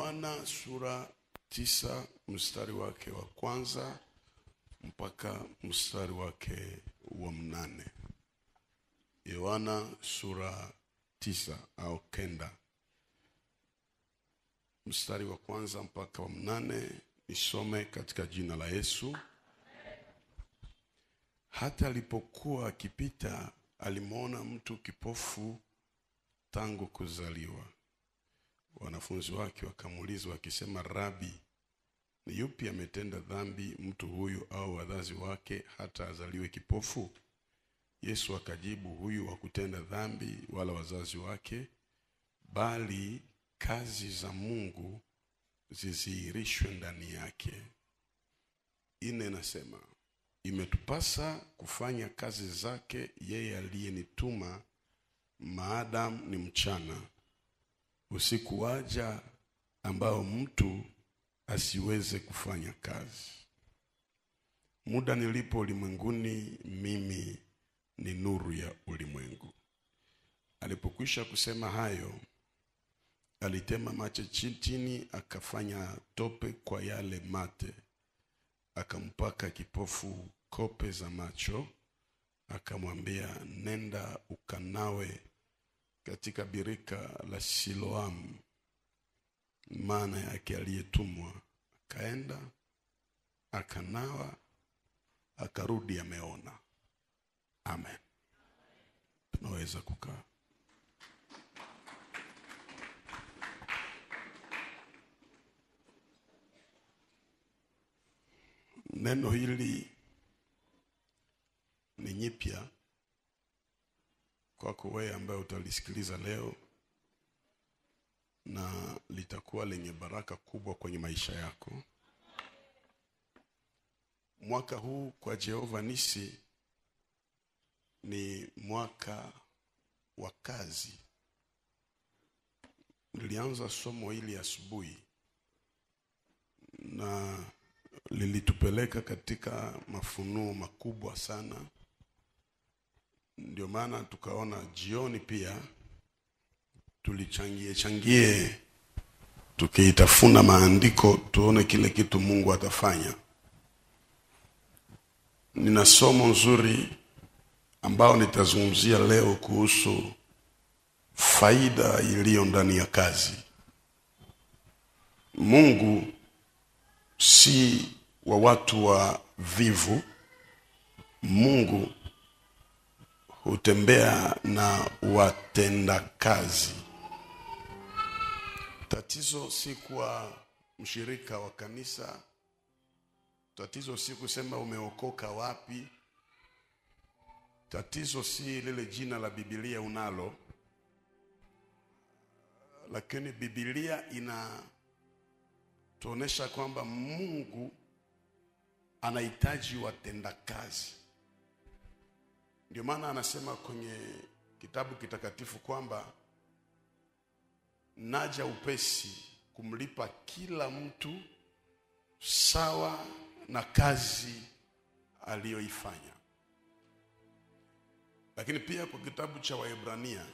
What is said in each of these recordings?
Yohana sura 9 mstari wake wa kwanza mpaka mstari wake wa 8. Yohana sura 9 au kenda mstari wa kwanza mpaka wa 8. Nisome katika jina la Yesu. Hata alipokuwa akipita alimuona mtu kipofu tangu kuzaliwa. Wanafunzi wake wakamuuliza wakisema, Rabi, ni yupi ametenda dhambi, mtu huyu au wazazi wake, hata azaliwe kipofu? Yesu akajibu, huyu hakutenda dhambi wala wazazi wake, bali kazi za Mungu zidhihirishwe ndani yake. Ine nasema, imetupasa kufanya kazi zake yeye aliyenituma maadamu ni mchana. Usiku waja ambao mtu asiweze kufanya kazi. Muda nilipo ulimwenguni, mimi ni nuru ya ulimwengu. Alipokwisha kusema hayo, alitema macho chini, akafanya tope kwa yale mate, akampaka kipofu kope za macho, akamwambia, nenda ukanawe katika birika la Siloamu, maana yake aliyetumwa. Akaenda, akanawa, akarudi ameona. Amen. Tunaweza kukaa. Neno hili ni nyipya kwako wewe ambaye utalisikiliza leo, na litakuwa lenye baraka kubwa kwenye maisha yako. Mwaka huu kwa Jehova Nisi ni mwaka wa kazi. Nilianza somo hili asubuhi na lilitupeleka katika mafunuo makubwa sana. Ndio maana tukaona jioni pia tulichangie tukiitafuna maandiko tuone kile kitu Mungu atafanya. Nina somo nzuri ambao nitazungumzia leo kuhusu faida iliyo ndani ya kazi. Mungu si wa watu wa vivu. Mungu hutembea na watenda kazi. Tatizo si kuwa mshirika wa kanisa. Tatizo si kusema umeokoka wapi. Tatizo si lile jina la Biblia unalo. Lakini Biblia inatuonesha kwamba Mungu anahitaji watenda kazi. Ndio maana anasema kwenye kitabu kitakatifu kwamba naja upesi kumlipa kila mtu sawa na kazi aliyoifanya. Lakini pia kwa kitabu cha Waebrania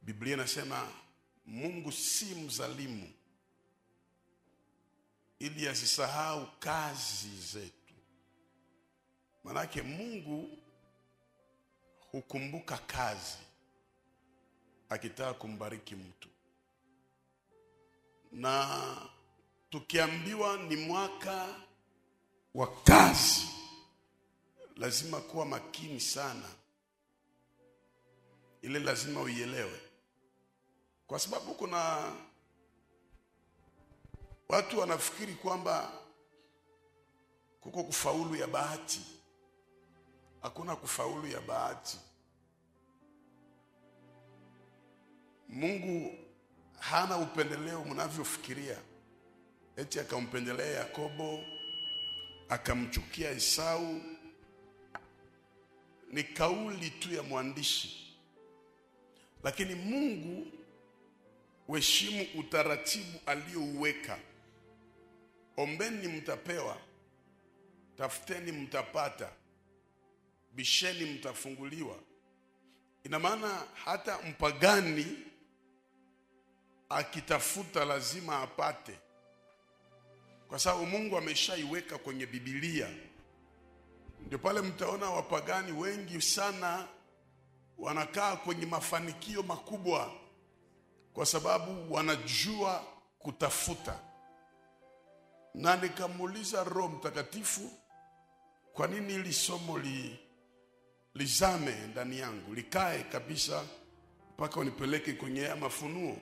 Biblia inasema Mungu si mzalimu ili asisahau kazi zetu. Manake Mungu hukumbuka kazi akitaka kumbariki mtu. Na tukiambiwa ni mwaka wa kazi, lazima kuwa makini sana. Ile lazima uielewe. Kwa sababu kuna watu wanafikiri kwamba kuko kufaulu ya bahati. Hakuna kufaulu ya bahati. Mungu hana upendeleo mnavyofikiria. Eti akampendelea Yakobo, akamchukia Esau. Ni kauli tu ya mwandishi. Lakini Mungu heshimu utaratibu aliouweka. Ombeni mtapewa, tafuteni mtapata, bisheni mtafunguliwa. Ina maana hata mpagani akitafuta lazima apate, kwa sababu Mungu ameshaiweka kwenye Biblia. Ndio pale mtaona wapagani wengi sana wanakaa kwenye mafanikio makubwa, kwa sababu wanajua kutafuta. Na nikamuuliza Roho Mtakatifu, kwa nini hili somo lizame ndani yangu, likae kabisa mpaka unipeleke kwenye ya mafunuo.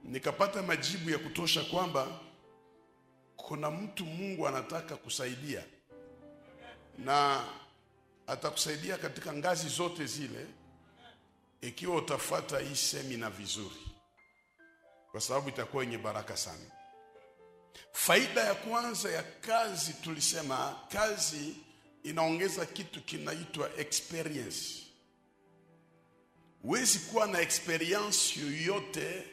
Nikapata majibu ya kutosha kwamba kuna mtu Mungu anataka kusaidia, na atakusaidia katika ngazi zote zile ikiwa utafuata hii semina vizuri, kwa sababu itakuwa yenye baraka sana. Faida ya kwanza ya kazi, tulisema kazi inaongeza kitu kinaitwa experience. Huwezi kuwa na experience yoyote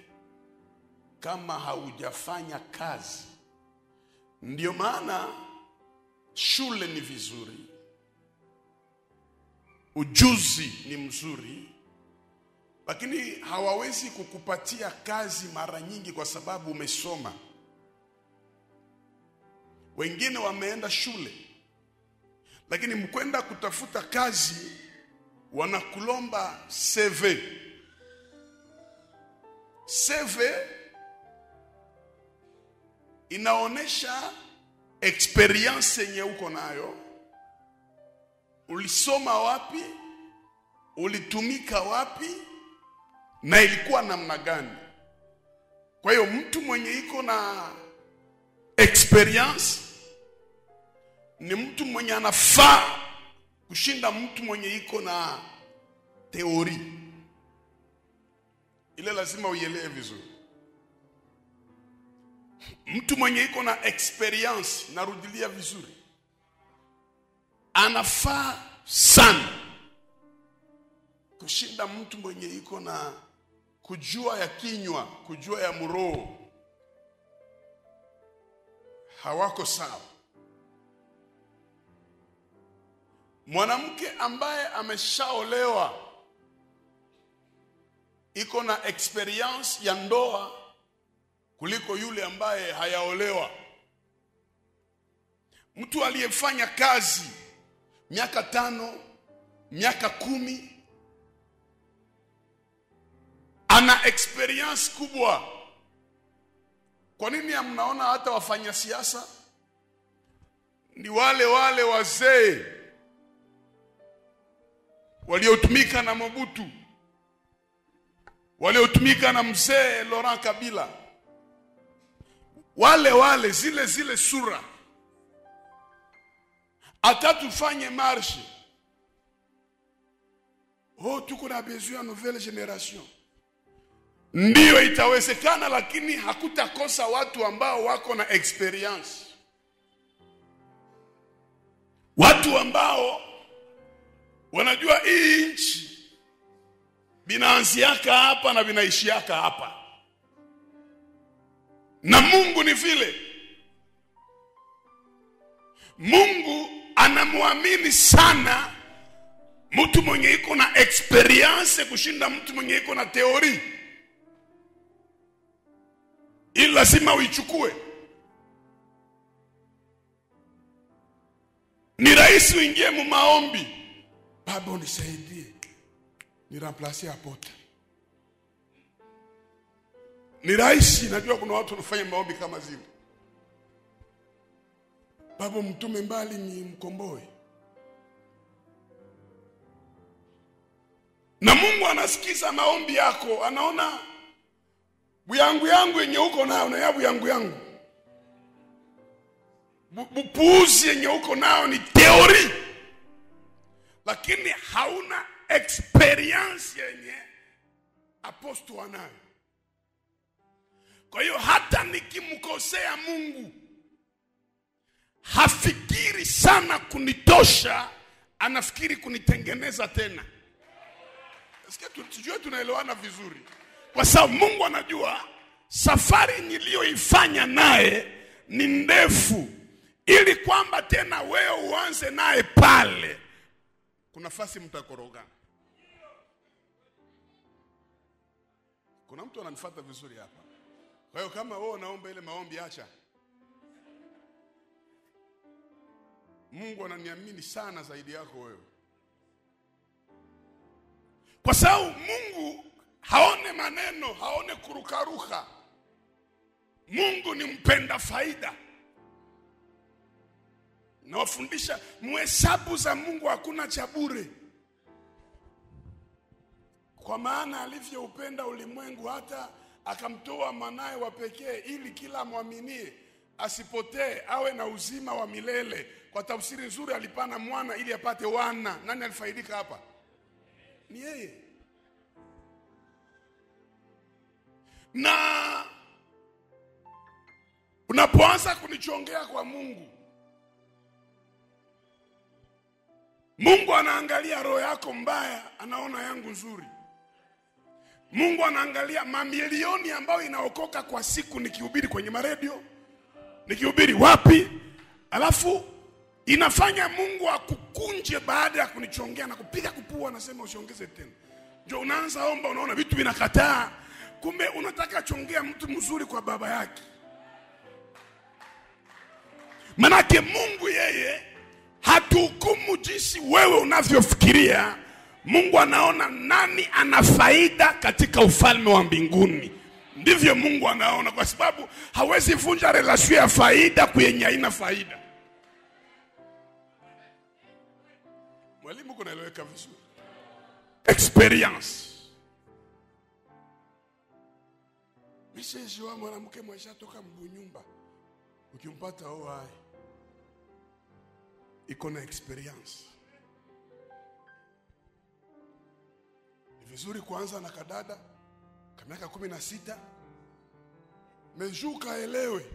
kama haujafanya kazi. Ndio maana shule ni vizuri, ujuzi ni mzuri, lakini hawawezi kukupatia kazi mara nyingi kwa sababu umesoma. Wengine wameenda shule, lakini mkwenda kutafuta kazi wanakulomba CV. CV inaonesha experience yenye uko nayo, ulisoma wapi, ulitumika wapi, na ilikuwa namna gani. Kwa hiyo mtu mwenye iko na experience ni mtu mwenye anafaa kushinda mtu mwenye iko na teori. Ile lazima uielewe vizuri. Mtu mwenye iko na experience, narudilia vizuri, anafaa sana kushinda mtu mwenye iko na kujua ya kinywa, kujua ya mroho. Hawako sawa. Mwanamke ambaye ameshaolewa iko na experience ya ndoa kuliko yule ambaye hayaolewa. Mtu aliyefanya kazi miaka 5, miaka 10 ana experience kubwa. Kwa nini mnaona hata wafanya siasa ni wale wazee waliotumika na Mobutu, waliotumika na mzee Laurent Kabila, wale zile sura. Atatufanye marche, tuko na besoin ya nouvelle génération. Ndio itawezekana, lakini hakutakosa watu ambao wako na experience, watu ambao wanajua hii nchi binaanziaka hapa na binaishiaka hapa. Na Mungu ni vile, Mungu anamwamini sana mtu mwenye iko na experience kushinda mtu mwenye iko na teori. Ili lazima uichukue. Ni rahisi uingie mu maombi, Baba unisaidie ni remplacer apotre. Ni rahisi, najua kuna watu wanafanya maombi kama zile. Baba mtume mbali ni mkomboe. Na Mungu anasikiza maombi yako, anaona yangu yenye uko nao na yabu yangu. Bupuuzi yenye uko nao ni teori, lakini hauna experience yenye apostle wanayo. Kwa hiyo hata nikimkosea Mungu, hafikiri sana kunitosha, anafikiri kunitengeneza tena. Tujue tunaelewana vizuri. Kwa sababu Mungu anajua safari niliyoifanya naye ni ndefu, ili kwamba tena wewe uanze naye pale, kuna nafasi mtakorogana. Kuna mtu ananifuata vizuri hapa. Kwa hiyo kama wewe unaomba ile maombi, acha. Mungu ananiamini sana zaidi yako wewe. Kwa sababu Mungu haone maneno, haone kurukaruka. Mungu ni mpenda faida. Nawafundisha muhesabu za Mungu hakuna cha bure. Kwa maana alivyoupenda ulimwengu hata akamtoa mwanae wa pekee ili kila muaminie asipotee awe na uzima wa milele. Kwa tafsiri nzuri, alipana mwana ili apate wana. Nani alifaidika hapa? Ni yeye. Na unapoanza kunichongea kwa Mungu, Mungu anaangalia roho yako mbaya, anaona yangu nzuri. Mungu anaangalia mamilioni ambayo inaokoka kwa siku nikihubiri kwenye maredio, nikihubiri wapi, alafu inafanya Mungu akukunje baada ya kunichongea na kupiga kupua, anasema usiongeze tena. Ndio unaanza omba, unaona vitu vinakataa. Kumbe unataka chongea mtu mzuri kwa baba yake. Manake Mungu yeye hatuhukumu jinsi wewe unavyofikiria. Mungu anaona nani ana faida katika ufalme wa mbinguni. Ndivyo Mungu anaona, kwa sababu hawezi vunja relation ya faida kwenye haina faida. Mwalimu, kunaeleweka vizuri? Experience. Message wa mwanamke mwisha toka mbunyumba, ukimpata hai iko na experience. Ni vizuri kuanza na kadada kwa miaka 16, mejuka elewe.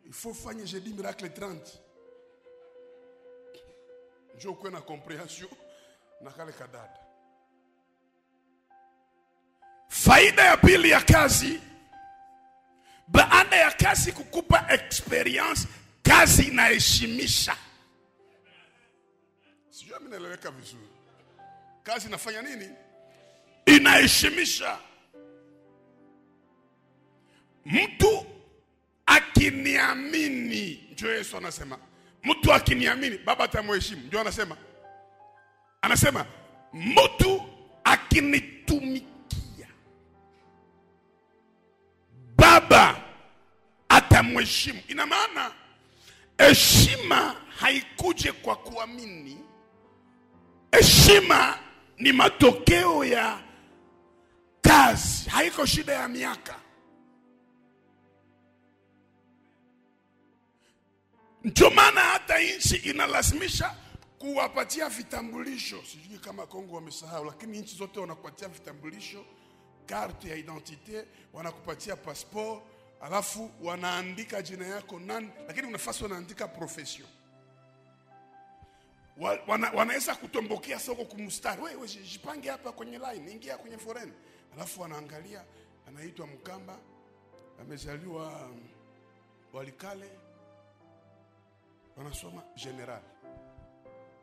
Il faut faire jeudi miracle 30. Njoo kuwe na comprehension na kale kadada. Faida ya pili ya kazi, baada ya kazi kukupa experience, kazi inaheshimisha. Sijui mimi naeleweka vizuri. Kazi inafanya nini? Inaheshimisha. Mtu akiniamini, ndio Yesu anasema, mtu akiniamini Baba atamheshimu. Ndio anasema mtu akinitumikia Baba atamheshimu. Ina maana heshima haikuje kwa kuamini. Heshima ni matokeo ya kazi, haiko shida ya miaka. Ndio maana hata nchi inalazimisha kuwapatia vitambulisho. Sijui kama Kongo wamesahau, lakini nchi zote wanakupatia vitambulisho, carte ya identite, wanakupatia passport, alafu wanaandika jina yako nani, lakini unafasi wanaandika profession. Wanaweza kutombokea soko kumstari, wewe jipange hapa kwenye line, ingia kwenye foreign. Alafu wanaangalia, anaitwa Mkamba, amezaliwa Walikale, wanasoma general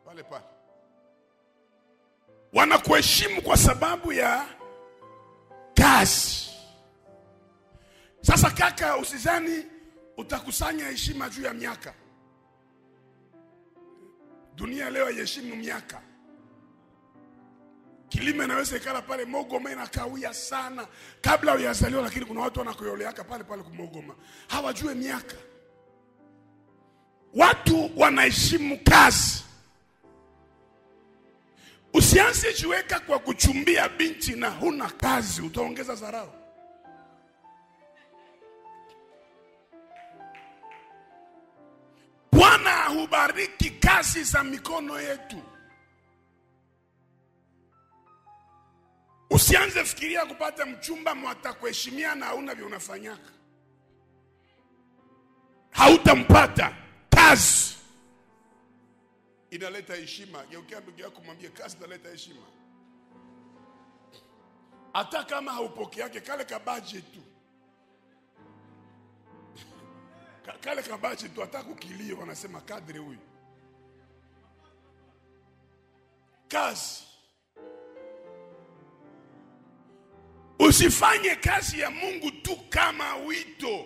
pale. Wanakuheshimu kwa sababu ya kazi. Sasa kaka, usizani utakusanya heshima juu ya miaka. Dunia leo haiheshimu miaka. Kilima inaweza ikala pale Mogoma inakawia sana kabla hujazaliwa, lakini kuna watu wanakoyoleaka pale kumogoma. Hawajue miaka. Watu wanaheshimu kazi. Usianze jiweka kwa kuchumbia binti na huna kazi, utaongeza dharau. Bwana hubariki kazi za mikono yetu. Usianze fikiria kupata mchumba mwatakuheshimia na hauna vile unafanyaka. Hautampata. Kazi inaleta heshima. Geukia ndugu yako mwambie kazi inaleta heshima. Hata kama haupokea yake kale kabaje tu. Kale kabaje tu hata kukilio wanasema kadri huyu. Kazi Usifanye kazi ya Mungu tu kama wito.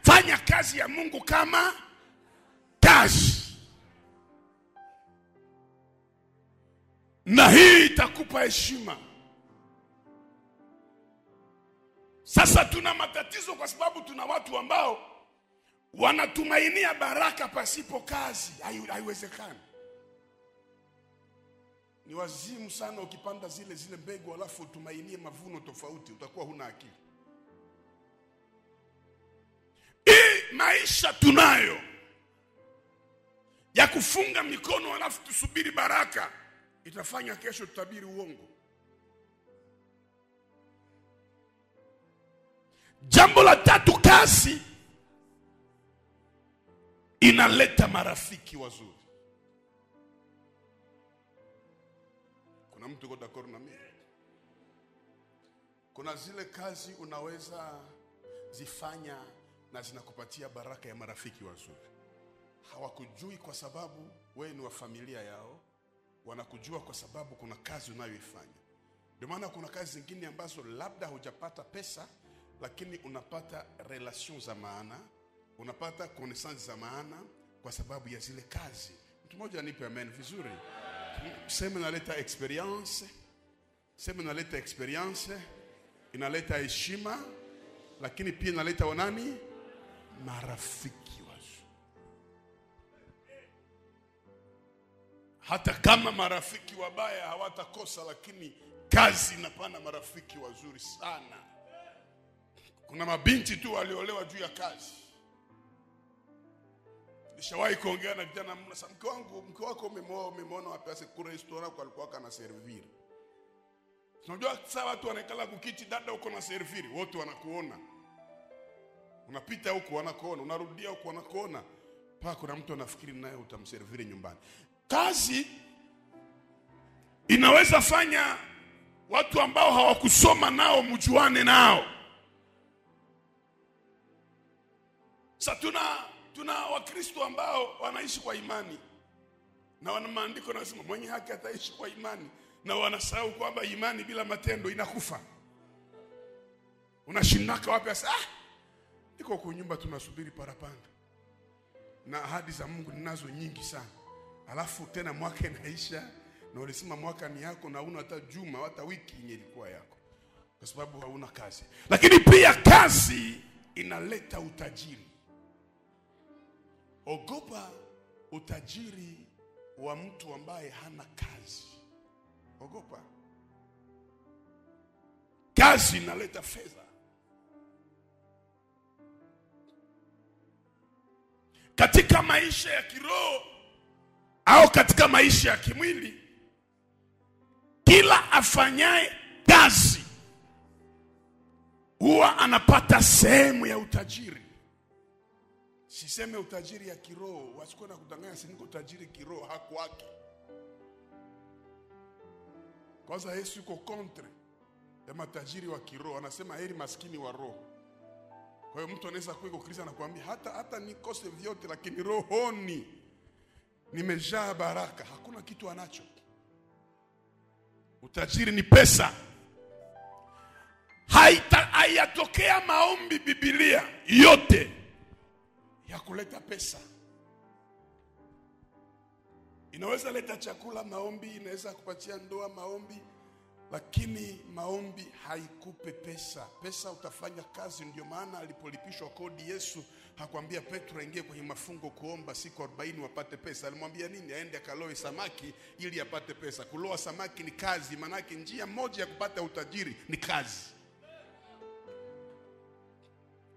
Fanya kazi ya Mungu kama kazi. Na hii itakupa heshima. Sasa tuna matatizo kwa sababu tuna watu ambao wanatumainia baraka pasipo kazi. Haiwezekani. Ni wazimu sana ukipanda zile mbegu alafu utumainie mavuno tofauti, utakuwa huna akili. Hii maisha tunayo ya kufunga mikono alafu tusubiri baraka, itafanya kesho tutabiri uongo. Jambo la tatu, kazi inaleta marafiki wazuri. Kuna mtu yuko d'accord na mimi? Kuna zile kazi unaweza zifanya na zinakupatia baraka ya marafiki wazuri. Hawakujui kwa sababu wewe ni wa familia yao, wanakujua kwa sababu kuna kazi unayoifanya. Ndio maana kuna kazi zingine ambazo labda hujapata pesa, lakini unapata relations za maana, unapata connaissance za maana kwa sababu ya zile kazi. Mtu mmoja nipe amen vizuri. Sema inaleta experience, sema inaleta experience, inaleta heshima, lakini pia inaleta wanani? Marafiki wazuri. Hata kama marafiki wabaya hawatakosa, lakini kazi inapana marafiki wazuri sana. Kuna mabinti tu waliolewa juu ya kazi. Nishawahi kuongea na vijana, mke wako umemwona wapi? Ase kwa restaurant kwa alikuwa kana servir. Unajua sasa watu wanakala kukiti, dada uko na servir, wote wanakuona. Unapita huko wanakuona, unarudia huko wanakuona. Paka kuna mtu anafikiri naye utamserviri nyumbani. Kazi inaweza fanya watu ambao hawakusoma nao mjuane nao. Sasa tuna Wakristo ambao wanaishi kwa imani, na wana maandiko yanasema mwenye haki ataishi kwa imani, na wanasahau kwamba imani bila matendo inakufa. Unashindaka wapi sasa? Niko kwa nyumba tunasubiri parapanda, na ahadi za Mungu ninazo nyingi sana. Alafu tena mwaka inaisha na ulisema mwaka ni yako na huna hata juma hata wiki yenye ilikuwa yako, kwa sababu hauna kazi. Lakini pia kazi inaleta utajiri. Ogopa utajiri wa mtu ambaye hana kazi. Ogopa. Kazi inaleta fedha. Katika maisha ya kiroho au katika maisha ya kimwili, kila afanyaye kazi huwa anapata sehemu ya utajiri. Siseme utajiri ya kiroho, wasikuwa na kudanganya siniko utajiri kiroho, hako wake. Kwanza Yesu yuko kontre ya matajiri wa kiroho, anasema heri maskini wa roho. Kwa hiyo mtu anaweza kuwa Kristo anakuambia hata nikose vyote lakini rohoni nimejaa baraka. Hakuna kitu anacho. Utajiri ni pesa. Hayatokea maombi Biblia yote ya kuleta pesa. Inaweza leta chakula maombi, inaweza kupatia ndoa maombi, lakini maombi haikupe pesa. Pesa utafanya kazi. Ndio maana alipolipishwa kodi Yesu hakuambia Petro aingie kwenye mafungo kuomba siku 40 wapate pesa. Alimwambia nini? Aende akaloe samaki ili apate pesa. Kuloa samaki ni kazi, maana yake njia moja ya kupata utajiri ni kazi.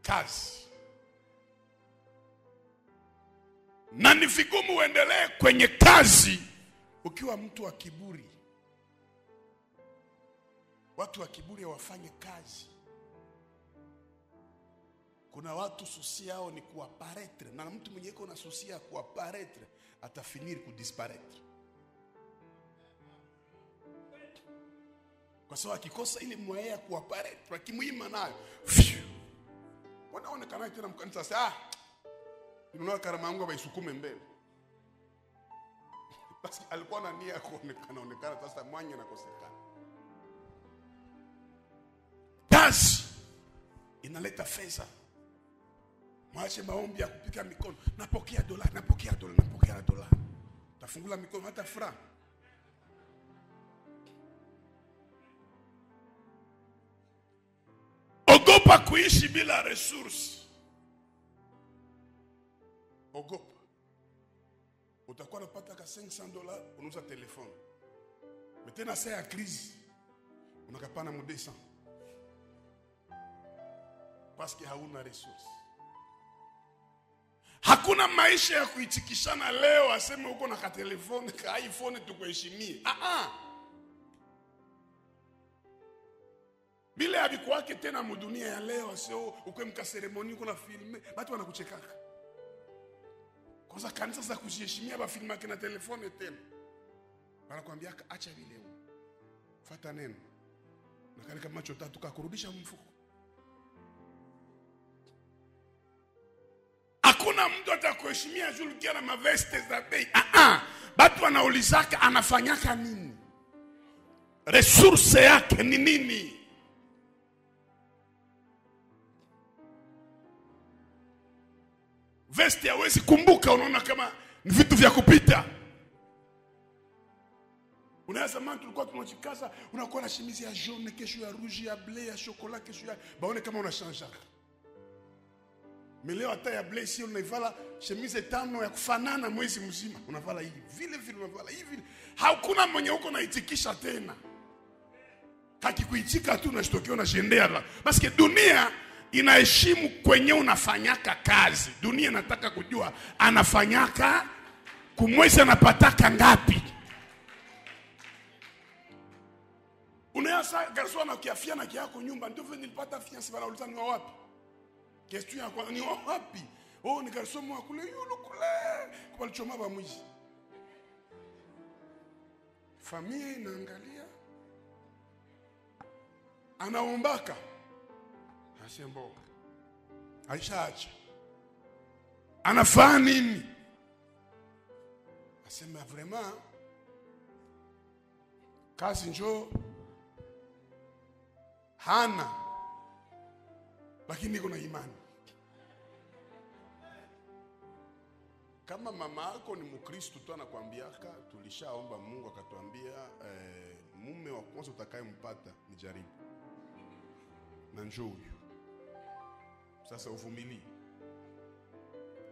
Kazi. Na ni vigumu uendelee kwenye kazi ukiwa mtu wa kiburi. Watu wa kiburi wafanye kazi. Kuna watu susi yao ni kuaparetre, na mtu mwenye yuko na susi ya kuaparetre atafiniri kudisparaître. Kwa sababu akikosa ile moyo ya kuaparetre, akimuima nayo wanaonekana tena mkanisa sasa, ninaona karama yangu baisukume mbele. Basi alikuwa na nia kuonekana sasa mwanya na kosekana. Kazi inaleta fedha. Mwache maombi ya kupiga mikono. Napokea dola, napokea dola, napokea dola. Tafungula mikono hata fra. Ogopa kuishi bila resource. Ogopa. Utakuwa unapata ka $500, unauza telefone. Metena saa ya crise, unakapana mu 200. Parce que hauna resource. Hakuna maisha ya kuitikishana leo aseme uko na ka telefone, ka iPhone tukuheshimie. Bila habikuwake tena mudunia ya leo sio ukwe mka ceremony uko na filme, watu wanakuchekaka. Kwanza kanisa za kujiheshimia ba filma kina telefone tena. Wanakuambia acha vile. Fuata neno. Na kale kama macho tatu kakurudisha mfuko. Hakuna mtu atakuheshimia juu ukiwa na maveste za bei. Watu wanaulizaka anafanyaka nini? Resource yake ni nini? Veste hawezi kumbuka, unaona kama ni vitu vya kupita. Unaweza mtu tulikuwa tunajikaza, unakuwa na shimizi ya jaune, kesho ya rouge, ya bleu, ya chocolat, kesho ya baone kama unachanja. Leo hata ya bleu si unaivala shimizi 5 ya kufanana mwezi mzima, unavala hivi, vile vile unavala hivi. Hakuna mwenye huko naitikisha tena. Kaki kuitika tu unashitokea unashendea la. Basi dunia inaheshimu kwenye unafanyaka kazi. Dunia nataka kujua anafanyaka kumwezi anapataka ngapi. Unaweza garso na kiafia na kiako nyumba ndio vile nilipata fiance bana uliza ni wapi? Question ya kwanza ni wapi? Oh ni garso mwa kule yulu kule kwa choma ba mwizi. Familia inaangalia. Anaombaka. Asembo. Aishaacha. Anafanya nini? Asema vraiment kazi njoo hana, lakini niko na imani. Kama mama yako ni Mkristo tu anakuambiaka tulishaomba Mungu akatuambia mume wa kwanza utakayempata ni jaribu. Na njoo huyo. Sasa uvumilie.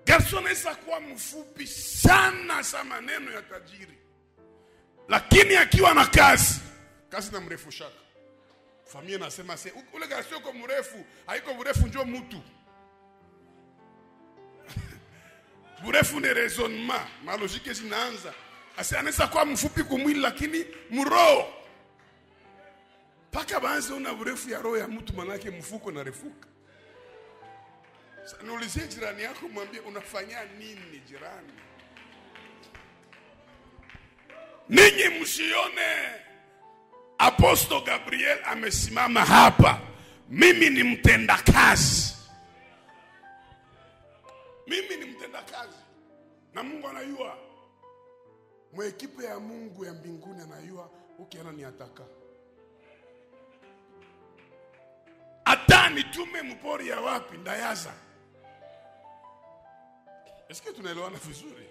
Garso anaweza kuwa mfupi sana sa maneno ya tajiri. Lakini akiwa na kazi na mrefu shaka. Familia nasema ule garso yuko mrefu, haiko mrefu njoo mtu. Mrefu ni raisonnement, ma logique zinaanza. Anaweza kuwa mfupi kumwili lakini mroho. Paka baanze una mrefu ya roho ya mtu manake mfuko na refuka. Sasa niulizie jirani yako mwambie unafanya nini jirani? Ninyi msione Apostle Gabriel amesimama hapa. Mimi ni mtenda kazi. Mimi ni mtenda kazi. Na Mungu anayua. Mwekipe ya Mungu ya mbinguni anayua ukiana ni ataka. Ata nitume mpori ya wapi ndayaza. Eske tunaelewana vizuri?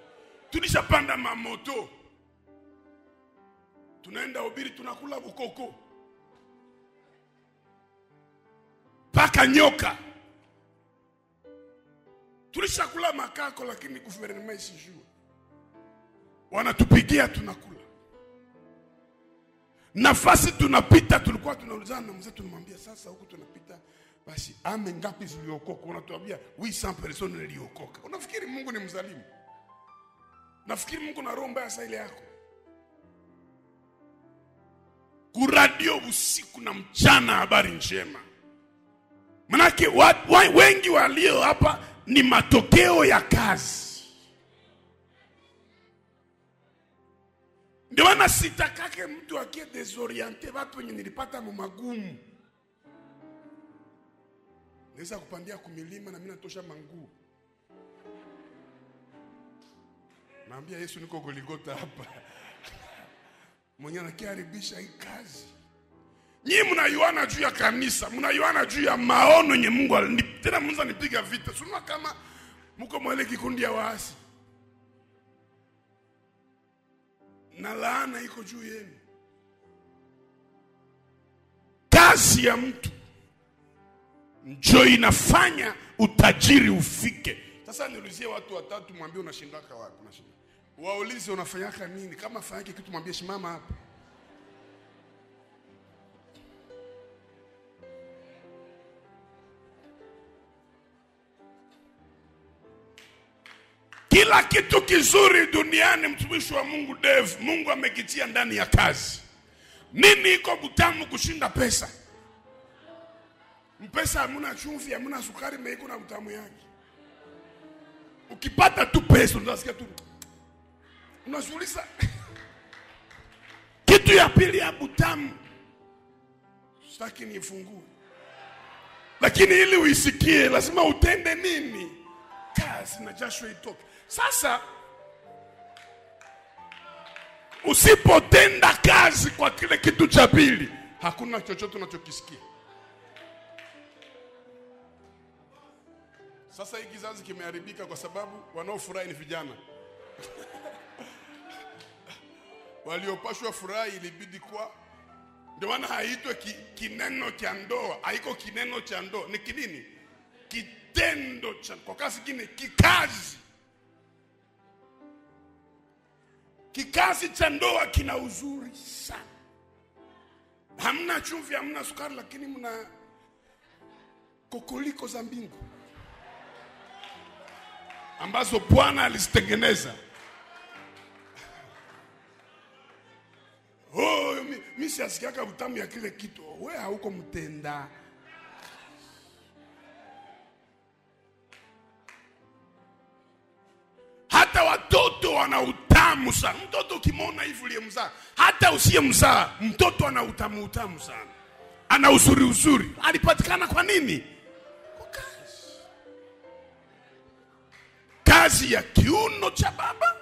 Tulishapanda mamoto. Tunaenda ubiri tunakula bukoko. Paka nyoka. Tulishakula makako lakini gouvernement isijue. Wanatupigia tunakula. Nafasi tunapita tulikuwa tunaulizana na mzee tunamwambia sasa huku tunapita basi ame ngapi ziliokoka? Unatuambia 800 personnes ziliokoka. Unafikiri Mungu ni mzalimu? Nafikiri Mungu na roho mbaya sana ile yako. Kuradio usiku na mchana habari njema. Manake wengi walio hapa ni matokeo ya kazi. Ndio maana sitakake mtu akie desoriente watu wenye nilipata magumu. Naweza kupandia kumilima na mimi natosha manguo. Naambia Yesu niko Goligota hapa. Mwenye anakiharibisha hii kazi. Nyinyi mnayuana juu ya kanisa, mnayuana juu ya maono yenye Mungu alinipa. Tena Mungu nipiga vita. Sio kama mko mwele kikundi ya waasi. Na laana iko juu yenu. Kazi ya mtu ndio inafanya utajiri ufike. Sasa niulizie watu watatu, mwambie unashindaka wapi? Waulize unafanyaka nini? Kama fanyake kitu mwambie simama hapa. Kila kitu kizuri duniani, mtumishi wa Mungu Dave, Mungu amekitia ndani ya kazi. Nini iko butamu kushinda pesa? Mpesa hamuna chumvi, hamuna sukari, meiko na butamu yake. Ukipata tu pesa unasikia tu unashulisa. Kitu ya pili ya butamu, sitaki nifungue, lakini ili uisikie lazima utende nini? Kazi na jasho itoke. Sasa usipotenda kazi kwa kile kitu cha pili, hakuna chochote unachokisikia. Sasa hii kizazi kimeharibika kwa sababu wanaofurahi ni vijana. Waliopashwa furahi ilibidi kwa, ndio maana haitwe kineno cha ndoa. Haiko kineno cha ndoa, ni kinini? Kitendo cha, kwa kasi kingine kikazi. Kikazi cha ndoa kina uzuri sana. Hamna chumvi, hamna sukari, lakini mna kokoliko za mbingu ambazo Bwana alizitengeneza. Mimi siasikiaka utamu ya kile kitu. Wewe hauko mtenda. Hata watoto wana utamu sana. Mtoto ukimwona hivi uliyemzaa, hata usiyemzaa, mtoto ana utamu sana. Ana uzuri. Alipatikana kwa nini? Kwa kazi. Kazi ya kiuno cha baba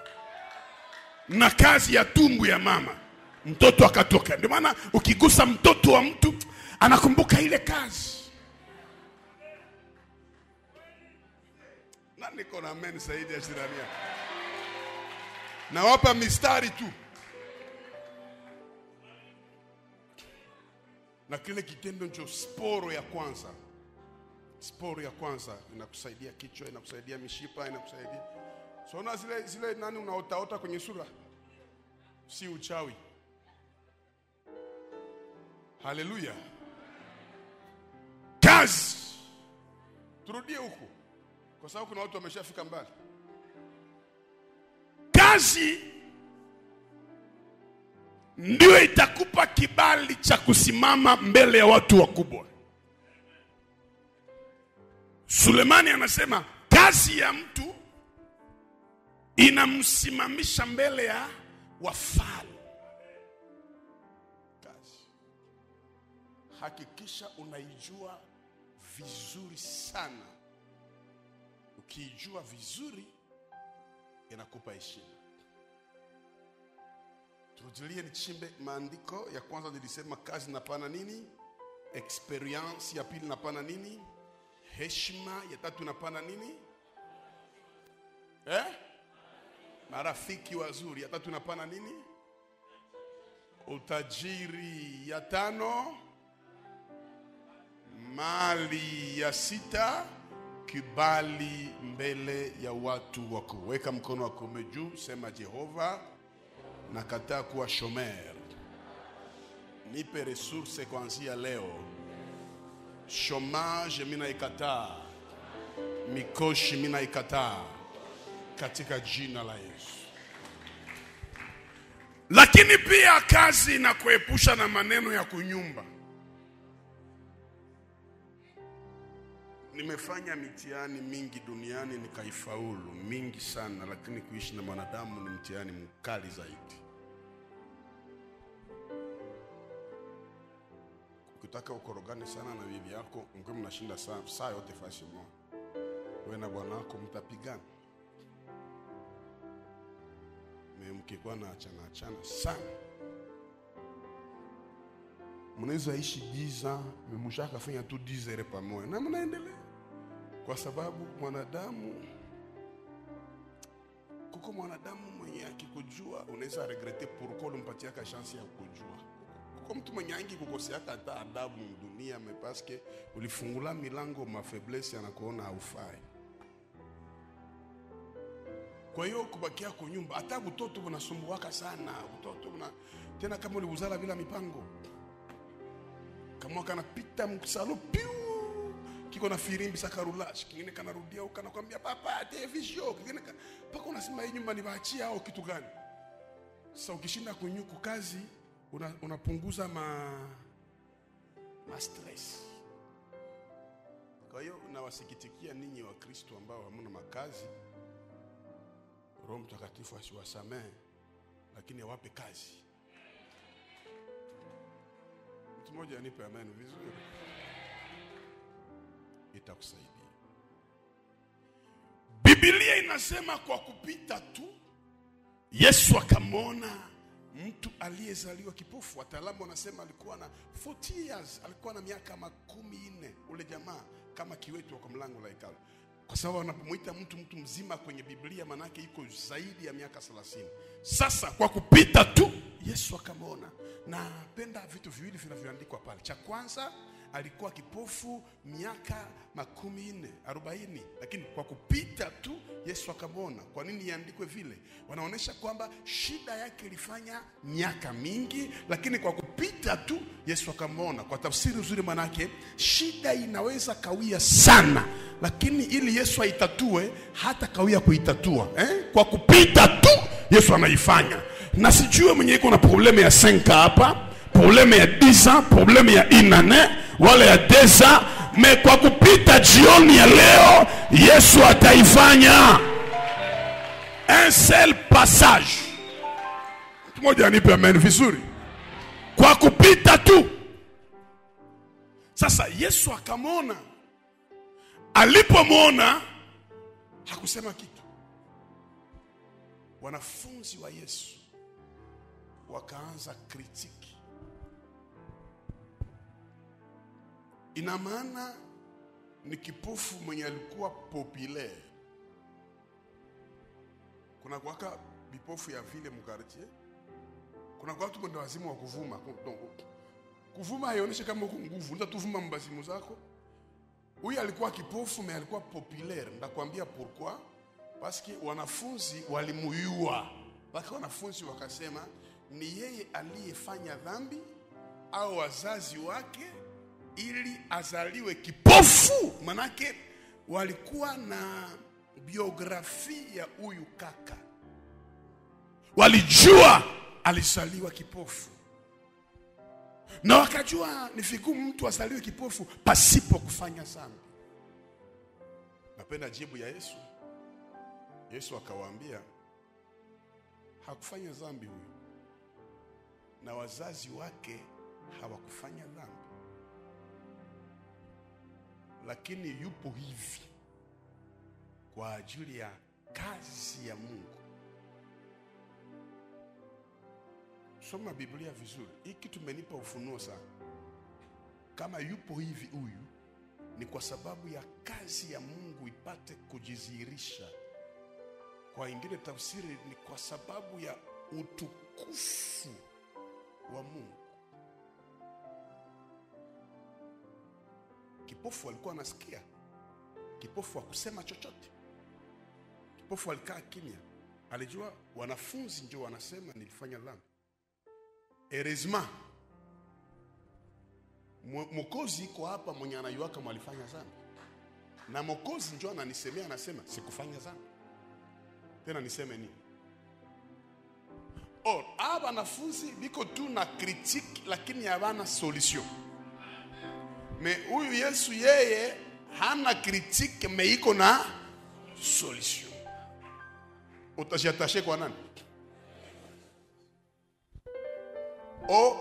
na kazi ya tumbo ya mama. Mtoto akatoka. Ndio maana ukigusa mtoto wa mtu anakumbuka ile kazi. Na niko na amen saidi ya jirani. Na wapa mistari tu. Na kile kitendo ndio sporo ya kwanza. Sporo ya kwanza inakusaidia kichwa, inakusaidia mishipa, inakusaidia. So na zile nani unaotaota kwenye sura? Si uchawi. Haleluya. Kazi. Turudie huko, kwa sababu kuna watu wameshafika mbali. Kazi ndio itakupa kibali cha kusimama mbele ya watu wakubwa. Sulemani anasema kazi ya mtu inamsimamisha mbele ya wafalme. Kazi. Hakikisha unaijua vizuri sana. Ukijua vizuri inakupa heshima. Turudilie nichimbe maandiko. Ya kwanza nilisema kazi napana nini? Experience. Ya pili napana nini? Heshima. Ya tatu napana nini? Marafiki wazuri. Ya tatu napana nini? Utajiri. Ya tano mali. Ya sita kibali mbele ya watu wako. Weka mkono wako juu, sema Jehova, nakataa kuwa shomer. Nipe resource kuanzia leo. Chômage mimi naikataa. Mikoshi mimi naikataa katika jina la Yesu. Lakini pia kazi na kuepusha na maneno ya kunyumba. Nimefanya mitihani mingi duniani nikaifaulu mingi sana, lakini kuishi na mwanadamu ni mtihani mkali zaidi. Ukitaka ukorogane sana na bibi yako, mko mnashinda saa yote fasi moja. Wewe na bwana wako mtapigana. Mkikuwa na achana sana. Mnaweza ishi 10 ans, mshaka fanya tu 10 heures pamoja na mnaendelea. Kwa sababu mwanadamu, kuko mwanadamu mwenye akikujua unaweza regrete pourquoi umpatia ka chance ya kujua. Kuko mtu mwenye angi kukosea hata adabu dunia mais parce que ulifungula milango ma faiblesse anakuona haufai. Kwa hiyo kubakia kwa nyumba, hata mtoto unasumbuaka sana, mtoto tena kama uliuzala bila mipango. Kama kanapita msalo piu kiko na firimbi sakarulash, kingine kanarudia huko anakuambia papa television, kingine paka unasema hii nyumba niwaachia au kitu gani? Sasa ukishinda kunyuku kazi unapunguza ma stress. Kwa hiyo nawasikitikia ninyi wa Kristo ambao hamuna makazi. Roho Mtakatifu asiwasamehe, lakini awape kazi. Mtu mmoja anipe amen vizuri. Itakusaidia. Biblia inasema kwa kupita tu Yesu akamwona mtu aliyezaliwa kipofu. Wataalamu wanasema alikuwa na 40 years, alikuwa na miaka 14 ule jamaa kama kiwetu kwa mlango la hekalu. Kwa sababu wanapomuita mtu mzima kwenye Biblia manake iko zaidi ya miaka 30. Sasa kwa kupita tu Yesu akamwona. Napenda vitu viwili vinavyoandikwa pale. Cha kwanza alikuwa kipofu miaka 40, lakini kwa kupita tu Yesu akamwona. Kwa nini iandikwe vile? Wanaonesha kwamba shida yake ilifanya miaka mingi, lakini kwa kupita tu Yesu akamwona. Kwa tafsiri nzuri manake shida inaweza kawia sana, lakini ili Yesu aitatue hata kawia kuitatua. Kwa kupita tu Yesu anaifanya. Na sijue mwenye iko na probleme ya 5 hapa, probleme ya 10, probleme ya 1 wala ya 2, me kwa kupita jioni ya leo Yesu ataifanya. Un seul passage. Mmoja anipe amen vizuri. Kwa kupita tu. Sasa Yesu akamwona. Alipomwona hakusema kitu. Wanafunzi wa Yesu wakaanza kritiki. Ina maana ni kipofu mwenye alikuwa populaire. Kuna kwaka bipofu ya vile mkartie. Kuna kwa watu mwenda wazimu wa kuvuma. Kuvuma haionyeshi kama uko nguvu. Unataka tuvuma mbazimu zako. Huyu alikuwa kipofu mais alikuwa populaire. Ndakwambia pourquoi? Parce que wanafunzi walimuyua. Baki wanafunzi wakasema ni yeye aliyefanya dhambi au wazazi wake ili azaliwe kipofu. Manake walikuwa na biografia ya huyu kaka. Walijua alizaliwa kipofu. Na wakajua ni vigumu mtu azaliwe kipofu pasipo kufanya dhambi. Napenda jibu ya Yesu. Yesu akawaambia hakufanya dhambi huyu, na wazazi wake hawakufanya dhambi, lakini yupo hivi kwa ajili ya kazi ya Mungu. Soma Biblia vizuri. Hiki tumenipa ufunuo sana. Kama yupo hivi huyu ni kwa sababu ya kazi ya Mungu ipate kujidhihirisha. Kwa ingine tafsiri ni kwa sababu ya utukufu wa Mungu. Kipofu alikuwa anasikia. Kipofu hakusema chochote. Kipofu alikaa kimya. Alijua wanafunzi ndio wanasema nilifanya dhambi. Heureusement Mwokozi iko hapa mwenye anayuaka mwalifanya dhambi. Na Mwokozi ndio ananisemea, anasema sikufanya dhambi. Tena niseme nini? Aba wanafunzi biko tu na critique lakini havana solution. Me huyu Yesu yeye hana critique me iko na solution. Utajiatashe kwa nani?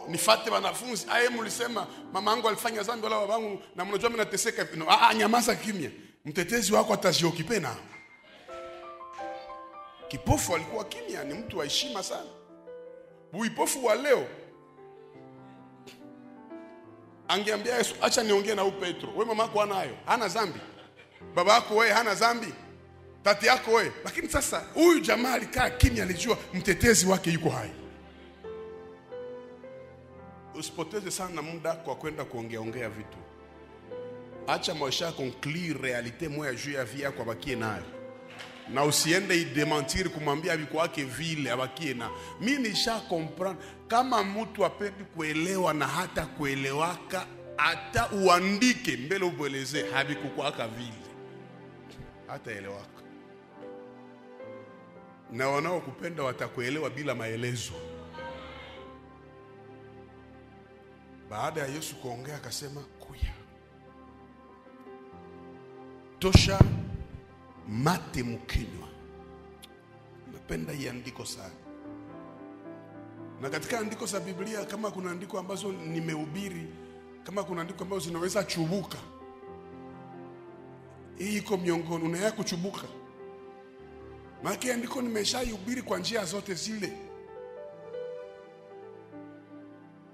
Nifate wanafunzi. Mulisema mama yangu alifanya dhambi wala babangu na mnajua mimi nateseka. No, nyamaza kimya. Mtetezi wako atajiokipe na. Kipofu alikuwa kimya, ni mtu wa heshima sana. Uipofu wa leo Angeambia Yesu, acha niongee na huyu Petro. Wewe mama yako anayo, hana dhambi. Baba yako wewe hana dhambi. Tati yako wewe. Lakini sasa huyu jamaa alikaa kimya, alijua mtetezi wake yuko hai. Usipoteze sana muda kwa kwenda kuongea vitu. Acha maisha conclure realite moja juu ya via kwa bakie nayo. Na usiende idementir kumwambia biko wake vile abakie na. Mimi nisha comprendre kama mtu apendi kuelewa na hata kuelewaka, hata uandike mbele uboeleze habikukwaka vile. Hata elewaka. Na wanao kupenda watakuelewa bila maelezo. Baada ya Yesu kuongea akasema, kuya. Tosha mate mkinywa. Napenda hii andiko sana. Na katika andiko za Biblia, kama kuna andiko ambazo nimehubiri, kama kuna andiko ambazo zinaweza chubuka, hii iko miongoni unaya kuchubuka. Maana andiko nimeshahubiri kwa njia zote zile.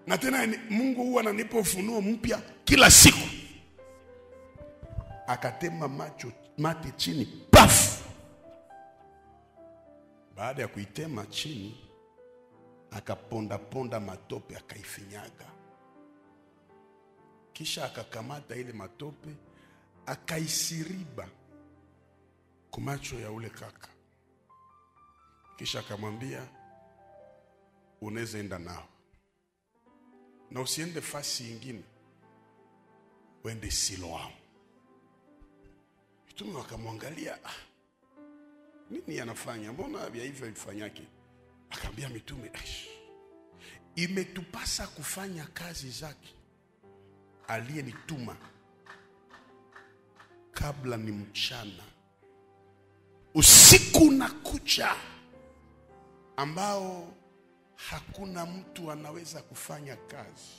Na tena Mungu huwa ananipa ufunuo mpya kila siku. Akatema mate chini, paf. Baada ya kuitema chini, akaponda matope, akaifinyaga. Kisha akakamata ile matope, akaisiriba kwa macho ya ule kaka. Kisha akamwambia, unaweza enda nao. Na usiende fasi nyingine, wende Siloamu. Mitume wakamwangalia, nini anafanya? Mbona ya hivyo ifanyake? Akaambia mitume, imetupasa kufanya kazi zake aliyenituma kabla ni mchana. Usiku na kucha ambao hakuna mtu anaweza kufanya kazi.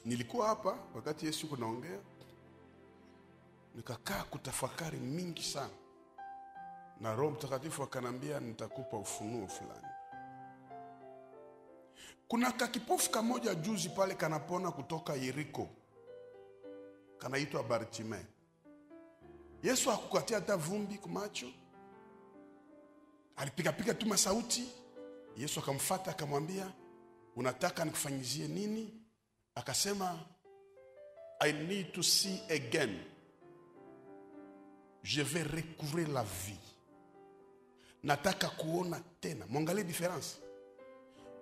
Nilikuwa hapa wakati Yesu kunaongea, nikakaa kutafakari mingi sana. Na Roho Mtakatifu akanambia nitakupa ufunuo fulani. Kuna kakipofu kamoja juzi pale kanapona kutoka Yeriko. Kanaitwa Bartimayo. Yesu hakukatia hata vumbi kwa macho. Alipiga tu masauti. Yesu akamfuata akamwambia, unataka nikufanyizie nini? Akasema, I need to see again. Je vais recouvrir la vie. Nataka kuona tena. Mwangalie difference.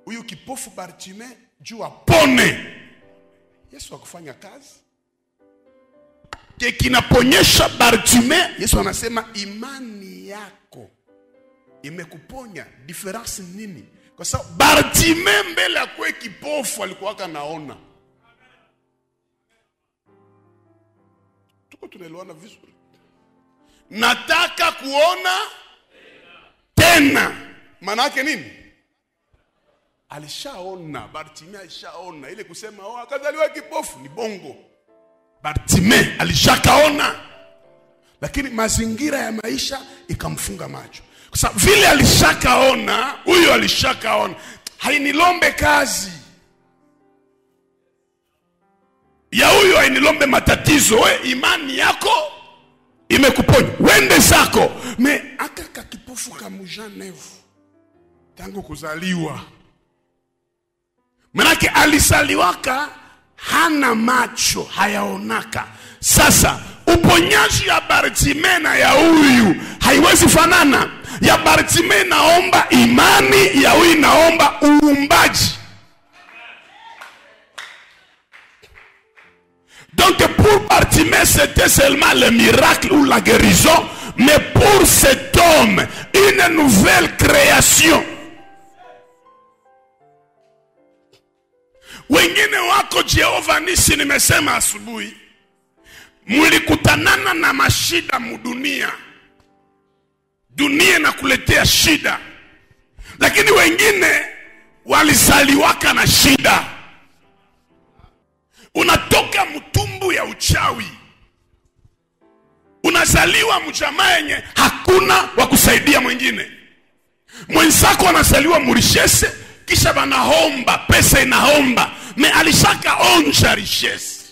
Huyu kipofu Bartimayo juu apone. Yesu akufanya kazi. Kinaponyesha Bartimayo, Yesu anasema imani yako imekuponya. Difference nini? Kwa sababu Bartimayo mbele ya kuwa kipofu alikuwa kanaona. Tuko tunaelewana vizuri. Nataka kuona tena. Maana yake nini? Alishaona. Bartimayo alishaona. Ile kusema akazaliwa kipofu ni bongo. Bartimayo alishakaona. Lakini mazingira ya maisha ikamfunga macho. Kwa sababu vile alishakaona, huyo alishakaona, hainilombe kazi ya huyo, hainilombe matatizo. We imani yako imekuponya, wende zako. Me aka kipofu kamujanevu tangu kuzaliwa. Manake alisaliwaka hana macho, hayaonaka. Sasa uponyaji ya Bartimayo na ya huyu haiwezi fanana. Ya Bartimayo naomba imani, ya huyu naomba uumbaji. Donc pour Bartimayo c'était seulement le miracle ou la guérison, mais pour cet homme une nouvelle création. Wengine wako Jehova Nisi, nimesema asubuhi, mulikutanana na mashida mudunia. Dunia na kuletea shida. Lakini wengine walizaliwaka na shida. Unatoka mtumbu ya uchawi. Unazaliwa mjamaa yenye hakuna wa kusaidia mwingine. Mwenzako anazaliwa murishese, kisha banahomba, pesa inaomba. me alishaka onja richesse.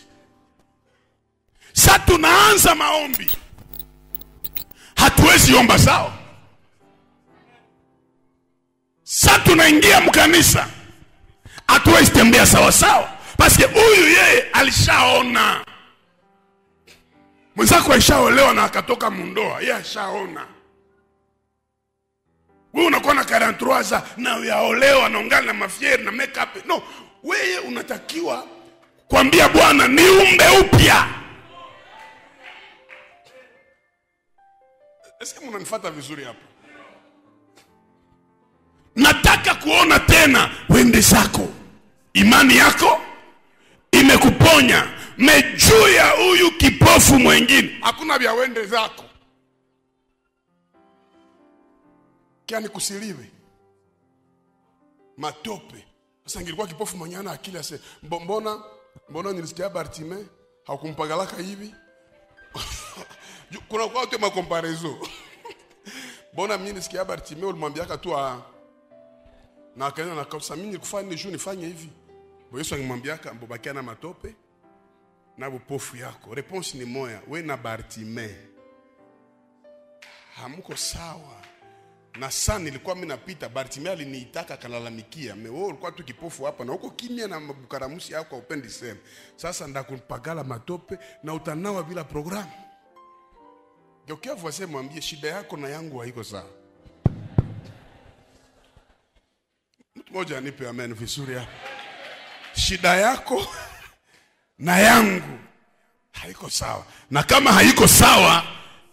Sasa tunaanza maombi, hatuwezi omba sawa. Sasa tunaingia mkanisa, hatuwezi tembea sawa sawa, paske huyu yeye alishaona. Mwenzako alishaolewa na akatoka mundoa, yeye alishaona. Wewe unakuwa na 43 za na yaolewa na ungali na mafieri na makeup. No, wewe unatakiwa kuambia Bwana niumbe upya. Eske mnanifuata vizuri hapa? Nataka kuona tena wende zako. Imani yako imekuponya. Mejuu ya huyu kipofu mwingine hakuna vya wende zako. Kiani kusiliwe matope. Sasa ngilikuwa kipofu manyana akili ase mbona nilisikia Bartime hakumpagalaka hivi. Kuna kwa tema comparaison. Mbona mimi nilisikia Bartime ulimwambiaka tu na akaenda na kausa mimi nikufanye juu nifanye hivi. Yesu angimwambiaka mbobakia na matope na upofu yako. Response ni moya, we na Bartime hamuko sawa. Na sana nilikuwa mimi napita, Bartime aliniitaka kalalamikia, wewe ulikuwa tu kipofu hapa na uko kimya na mabukaramusi yako upendi sema. Sasa ndakupagala matope na utanawa bila programu. Geukia voisin mwambie shida yako na yangu haiko sawa. Mtu mmoja anipe amen vizuri hapa. Shida yako na yangu haiko sawa. Na kama haiko sawa,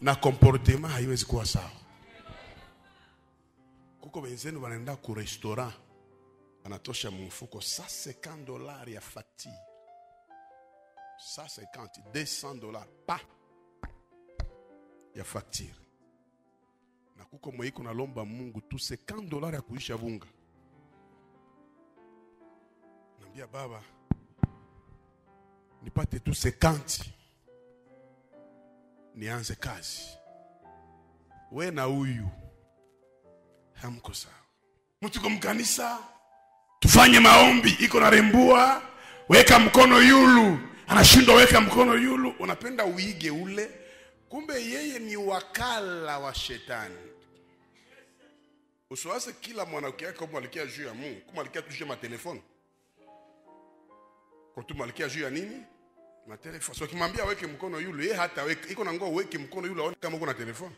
na comportement haiwezi kuwa sawa. Kuko wenzenu wanaenda ku restaurant, anatosha mfuko $150 ya facture. $150, $200 pa ya facture. Na kuko mweiko na lomba Mungu tu $50 ya kuisha vunga. Nambia baba nipate tu 50 nianze kazi. We na huyu hamko sawa. Mtu kwa mkanisa tufanye maombi, iko na rembua, weka mkono yulu, anashindwa weka mkono yulu, unapenda uige ule, kumbe yeye ni wakala wa shetani. Usiwaze kila mwanamke yako mwalikia juu ya Mungu, kumalikia tu juu ya matelefoni. Kwa tu mwalikia juu ya nini? Matelefoni. So kimwambia weke mkono yulu, yeye hata weke, iko na ngoa weke mkono yulu aone kama uko na telefoni.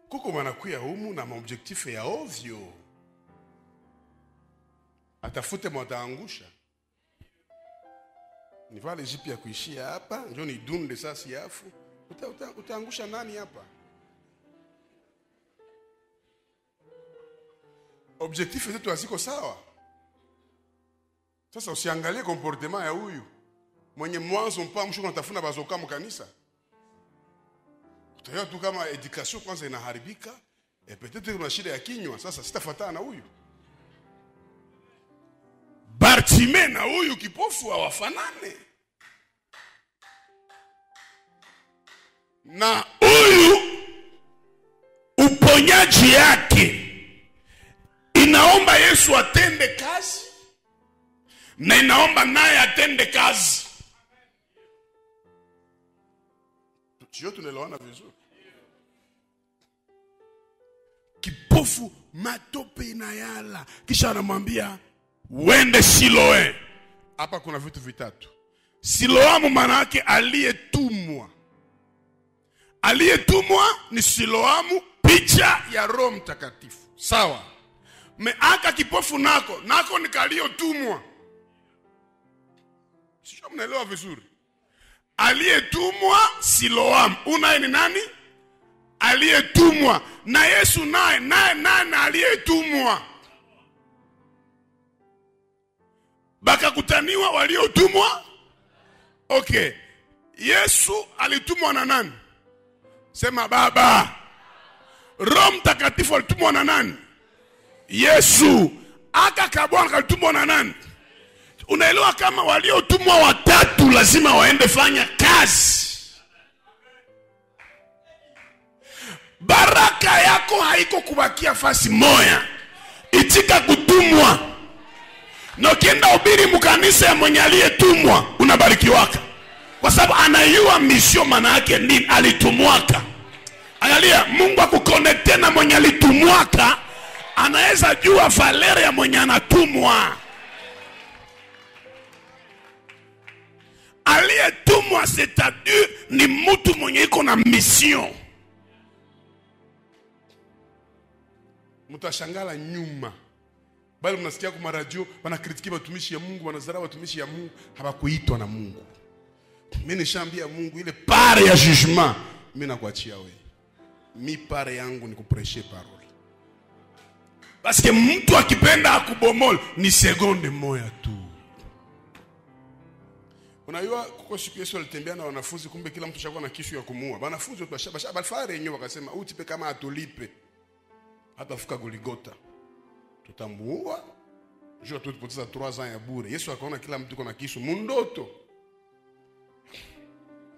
Kuko wanakuya humu na maobjektifu ya ovyo. Atafute mwataangusha. Nivale jipi ya kuishia hapa, njoo ni dunde sasa yafu. Utaangusha nani hapa? Objektifu zetu haziko sawa. Sasa usiangalie comportement ya huyu. Mwenye mwanzo mpa mshuko natafuna bazoka mkanisa. Utaona tu kama education kwanza inaharibika, peut-être kuna shida ya kinywa, sasa sitafuatana na huyu. Bartime na huyu kipofu hawafanane. Na huyu uponyaji yake inaomba Yesu atende kazi, na inaomba naye atende kazi. Sio tunaelewana vizuri? Kipofu matope inayala, kisha anamwambia wende Siloe. Hapa kuna vitu vitatu. Siloamu maana yake aliyetumwa. Aliyetumwa ni Siloamu, picha ya Roho Mtakatifu. Sawa? Meaka kipofu nako ni kaliotumwa. Sio mnaelewa vizuri? Aliyetumwa Siloamu. Unaye ni nani? Aliyetumwa. Na Yesu naye aliyetumwa. Bakakutaniwa waliotumwa. Okay. Yesu alitumwa na nani? Sema Baba. Roho Mtakatifu alitumwa na nani? Yesu. Aka kabwana alitumwa na nani? Unaelewa kama waliotumwa watatu lazima waende fanya kazi. Baraka yako haiko kubakia fasi moya. Itika kutumwa. Na ukienda ubiri mkanisa ya mwenye aliyetumwa unabarikiwaka. Kwa sababu anayua mission, maana yake nini? Alitumwaka. Angalia, Mungu akukonekte na mwenye alitumwaka, anaweza jua valere ya mwenye anatumwa. Aliyetumwa c'est-à-dire ni mtu mwenye iko na mission. Mtashangala nyuma. Bali mnasikia kwa radio wanakritiki watumishi ya Mungu, wanazarau watumishi ya Mungu, hawakuitwa na Mungu. Mimi nishaambia Mungu ile pare ya jugement, mimi nakuachia wewe. Mi pare yangu ni kupreshe parole. Parce mtu akipenda akubomol ni sekonde moja tu. Unajua kuko siku Yesu alitembea na wanafunzi, kumbe kila mtu shakuwa na kisu ya kumuua. Wanafunzi balifare yenyewe wakasema utipe kama atulipe hatafika Goligota, tutamuua. Jua tu tupoteza 3 ans ya bure. Yesu akaona kila mtu kuna kisu mundoto.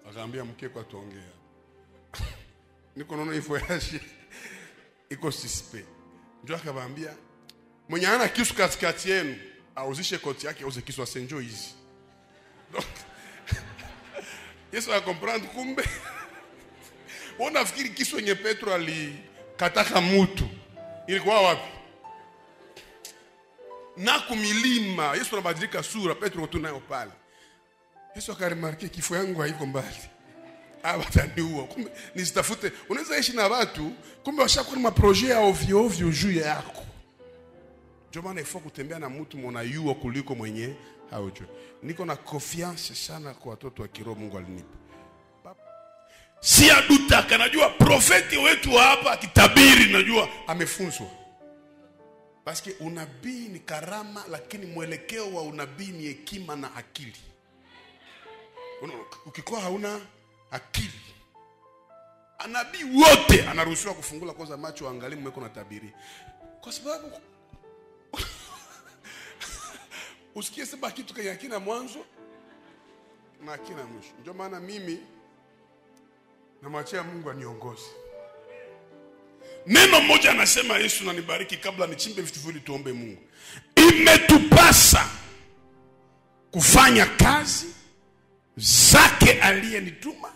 Akaambia mke kwa tuongea. Niko naona hivyo yashi iko sispe. Ndio akawaambia mwenye ana kisu katikati yenu auzishe koti yake, auze kisu asenjo hizi. Yesu akomprendre kumbe. Unafikiri kisu yenye Petro alikataka mtu ilikuwa wapi? Na kumilima. Yesu anabadilika sura, Petro tu nayo pale. Yesu akaremarkia kifo yangu haiko mbali. Wataniua. Kumbe nisitafute. Unaweza ishi na watu kumbe washakuwa na maprojet ya ovyo ovyo juu yako. Ndio maana ifo kutembea na mtu mnayua kuliko mwenye haujui. Niko na confiance sana kwa watoto wa kiroho Mungu alinipa. Si aduta kanajua profeti wetu hapa akitabiri, najua amefunzwa. Parce que unabii ni karama, lakini mwelekeo wa unabii ni hekima na akili. Ukikuwa hauna akili, anabii wote anaruhusiwa kufungula kwanza macho angalie mmeko na tabiri. Kwa sababu usikie sema kitu kwenye akina mwanzo na akina mwisho. Ndio maana mimi namwachia Mungu aniongoze. Neno moja anasema Yesu na nibariki kabla nichimbe vitu vile tuombe Mungu. Imetupasa kufanya kazi zake aliyenituma.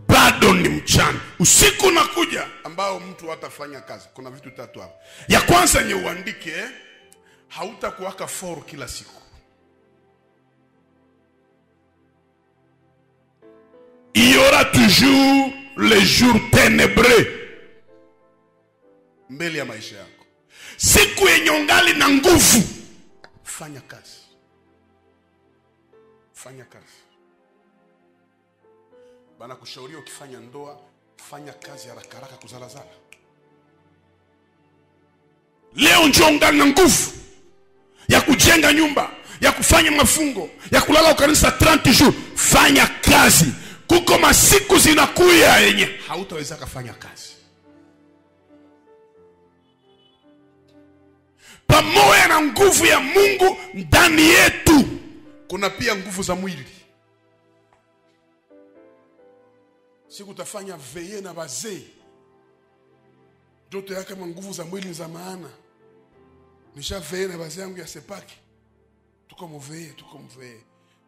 Bado ni mchana. Usiku unakuja ambao mtu hatafanya kazi. Kuna vitu 3 hapo. Ya kwanza ni uandike, hautakuwaka for kila siku. Il y aura toujours les jours ténébreux mbele ya maisha yako. Siku yenye ungali na nguvu, fanya kazi. Fanya kazi. Bana kushauria ukifanya ndoa, fanya kazi haraka haraka kuzalazala. Leo njoo ungali na nguvu ya kujenga nyumba, ya kufanya mafungo, ya kulala kanisa 30 jours, fanya kazi. Kuko masiku zinakuya yenye hautaweza kufanya kazi. Pamoja na nguvu ya Mungu ndani yetu, kuna pia nguvu za mwili. Siku utafanya veye na bazee, joto yake kama nguvu za mwili za maana. Nisha veye na bazee yangu ya sepaki. Tuko mveye.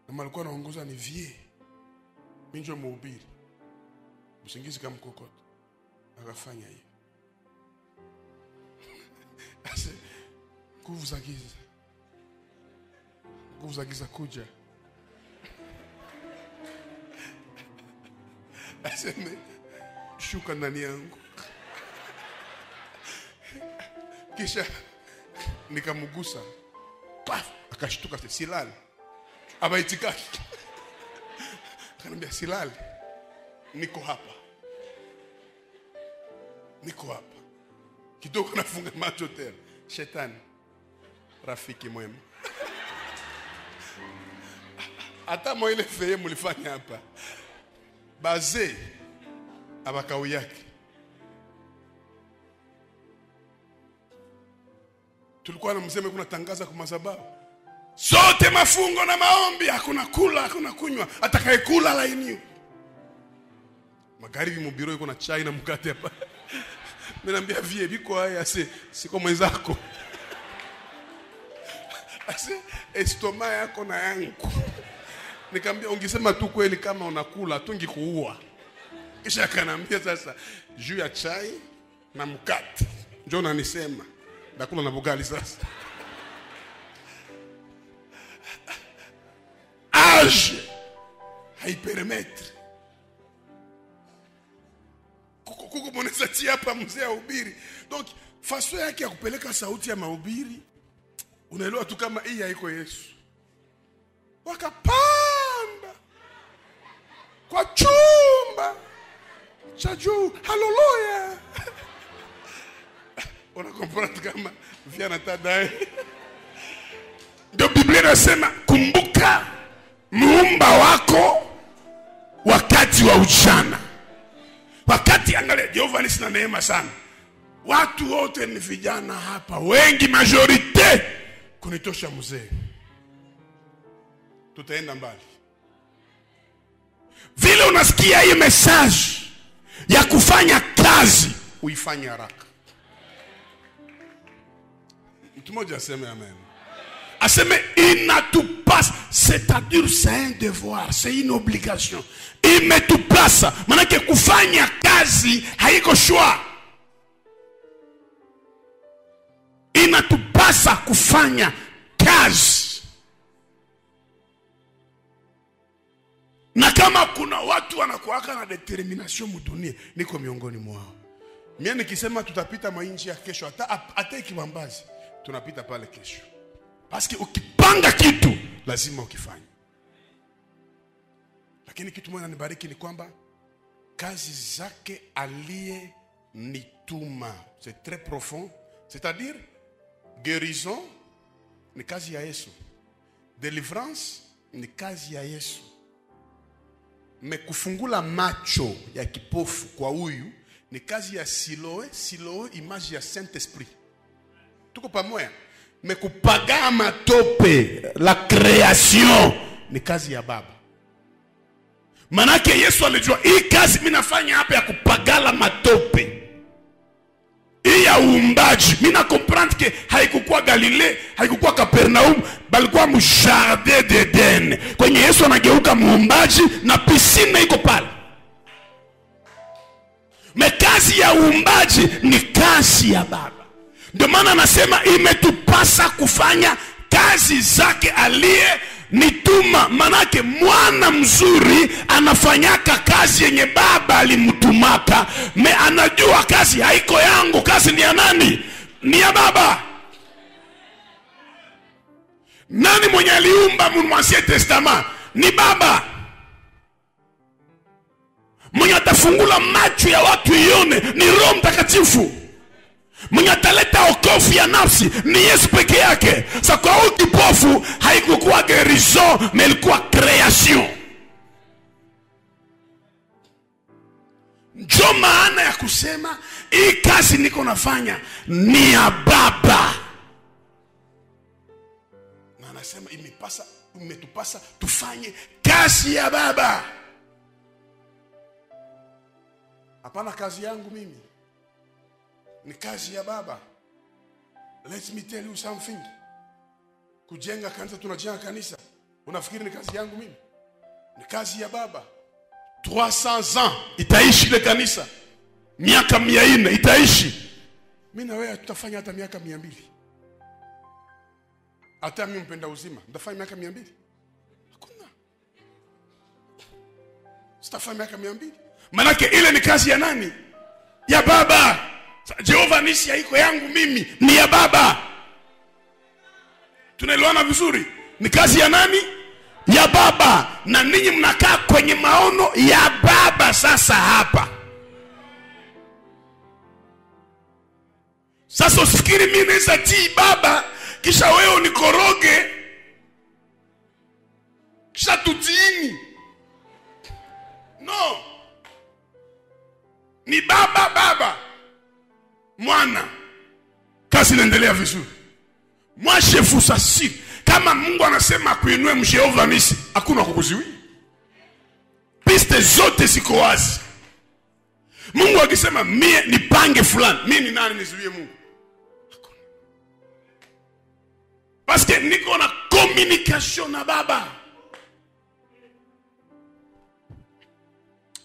Na malikuwa naongoza ni vie. Minjo mhubiri. Usingizi kama mkokoto. Akafanya hiyo. Nguvu za giza kuja. Aseme shuka ndani yangu. Kisha nikamgusa. Paf, akashtuka silali. Abaitikaki. Kanambia silali. Niko hapa. Kidogo nafunga macho tena. Shetani rafiki mwema. Hata mo ile feye mulifanya hapa. Baze abakau yake. Tulikuwa na mzee kuna tangaza kwa madhabahu. Sote mafungo na maombi, hakuna kula, hakuna kunywa, atakayekula lainiwa. Magharibi mbiro yuko na chai na mkate hapa. Mimi naambia vie biko haya siko mwenzako. Estoma yako na yangu. Nikamwambia ungesema tu kweli kama unakula tungekuua. Kisha akaniambia sasa juu ya chai na mkate. Njoo unanisema nakula na bugali sasa. Age haipermetre. Kuko monesa tia hapa mzee ahubiri. Donc façon yake ya kupeleka sauti ya mahubiri unaelewa tu kama hii haiko Yesu. Wakapanda kwa chumba cha juu. Haleluya. Unakomprendre kama viana tadai. Ndio Biblia inasema kumbuka muumba wako wakati wa ujana. Wakati angalia Jehova ni sina neema sana. Watu wote ni vijana hapa, wengi majorite kunitosha mzee. Tutaenda mbali. Vile unasikia hii message ya kufanya kazi, uifanye haraka. Mtu mmoja aseme amen. Aseme inatupasa, c'est-à-dire c'est un devoir, c'est une obligation. Imetupasa, manake kufanya kazi haiko shwa. Inatupasa kufanya kazi. Na kama kuna watu wanakuwaka na determination mudunia, niko miongoni mwao. Mimi nikisema tutapita mainji ya kesho, hata Kibambazi tunapita pale kesho. Paske ukipanga kitu lazima ukifanye. Lakini kitu moja nibariki ni kwamba kazi zake aliye nituma. C'est très profond. C'est-à-dire guérison ni kazi ya Yesu. Délivrance ni kazi ya Yesu. Kufungula macho ya kipofu kwa huyu ni kazi ya Siloe. Siloe image ya Saint-Esprit. Tuko pamoja. Kupaga matope, la création ni kazi ya Baba. Manake Yesu alijua hii kazi mimi nafanya hapa ya kupagala matope, hii ya uumbaji. Mimi na comprendre que haikukuwa Galilea, haikukuwa Kapernaum, balikuwa mu Jardin d'Eden. Kwenye Yesu anageuka muumbaji na piscine iko pale. Kazi ya uumbaji ni kazi ya Baba. Ndio maana anasema imetupasa kufanya kazi zake aliye nituma. Manake mwana mzuri anafanyaka kazi yenye Baba alimtumaka. Anajua kazi haiko yangu, kazi ni ya nani? Ni ya Baba. Nani mwenye aliumba Ancien Testament? Ni Baba. Mwenye atafungula macho ya watu ione ni Roho Mtakatifu. Mwenye ataleta wokovu ya nafsi ni Yesu peke yake. Sasa kwa huyu kipofu haikukuwa guérison, mais ilikuwa création. Ndio maana ya kusema hii kazi niko nafanya ni ya Baba. Na anasema imetupasa tufanye kazi ya Baba. Hapana kazi yangu mimi, ni kazi ya Baba. Let me tell you something. Kujenga kanisa, tunajenga kanisa. Unafikiri ni kazi yangu mimi? Ni kazi ya Baba. 300 ans itaishi ile kanisa. Miaka 400 itaishi. Mimi na wewe tutafanya hata miaka 200. Hata mimi mpenda uzima, nitafanya miaka 200? Hakuna. Sitafanya miaka 200. Manake ile ni kazi ya nani? Ya Baba. Jehova nisi haiko yangu mimi, ni ya Baba. Tunaelewana vizuri? Ni kazi ya nani? Ya Baba. Na ninyi mnakaa kwenye maono ya Baba sasa hapa. Sasa usifikiri mimi naweza tii Baba kisha wewe unikoroge kisha tutiini. No. Ni Baba. Mwana. Kazi inaendelea vizuri. Moi je vous assure, kama Mungu anasema kuinue mjehova nisi, hakuna kukuziwi. Piste zote ziko wazi. Mungu akisema mie nipange fulani, mimi ni nani nizuie Mungu? Hakuna. Parce que niko na communication na Baba.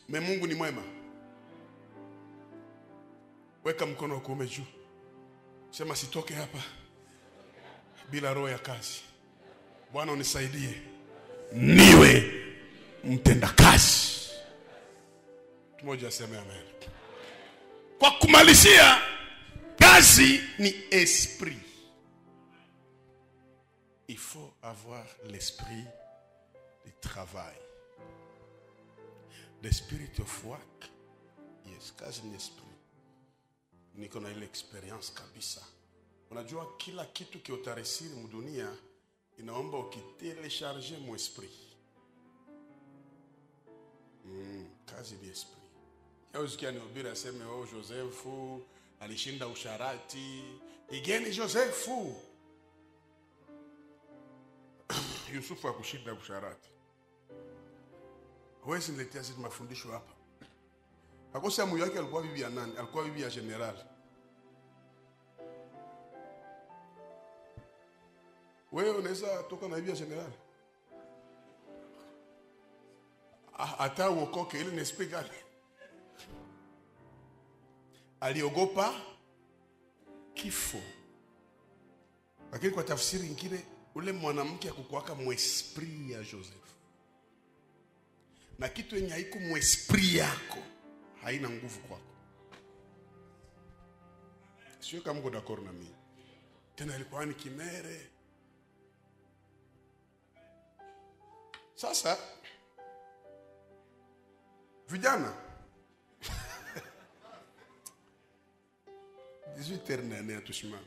Mais Mungu ni mwema. Weka mkono wako kuume juu. Sema sitoke hapa bila roho ya kazi. Bwana unisaidie niwe mtenda kazi. Mmoja aseme amen. Kwa kumalizia, kazi ni esprit. Il faut avoir l'esprit du travail. The spirit of work. Yes, kazi ni esprit. Niko na ile experience kabisa. Unajua kila kitu kiotarisiri mdunia inaomba ukitelecharge mu esprit. Kazi ni esprit. Yao zikia nihubiri aseme Josefu alishinda usharati. Igeni Josefu. Yusufu hakushinda usharati. Huwezi niletea sisi mafundisho hapa. Hakosa moyo wake alikuwa bibi ya nani? Alikuwa bibi ya general. Wewe unaweza toka na bibi ya general? Hata uokoke ili nispeak gani? Aliogopa kifo. Lakini kwa tafsiri nyingine ule mwanamke akukuaka mwesprit ya Joseph. Na kitu yenye haiko mwesprit yako haina nguvu kwako. Sio kama uko d'accord na mimi. Tena ilikuwa ni kimere. Sasa vijana 18 na tushimama.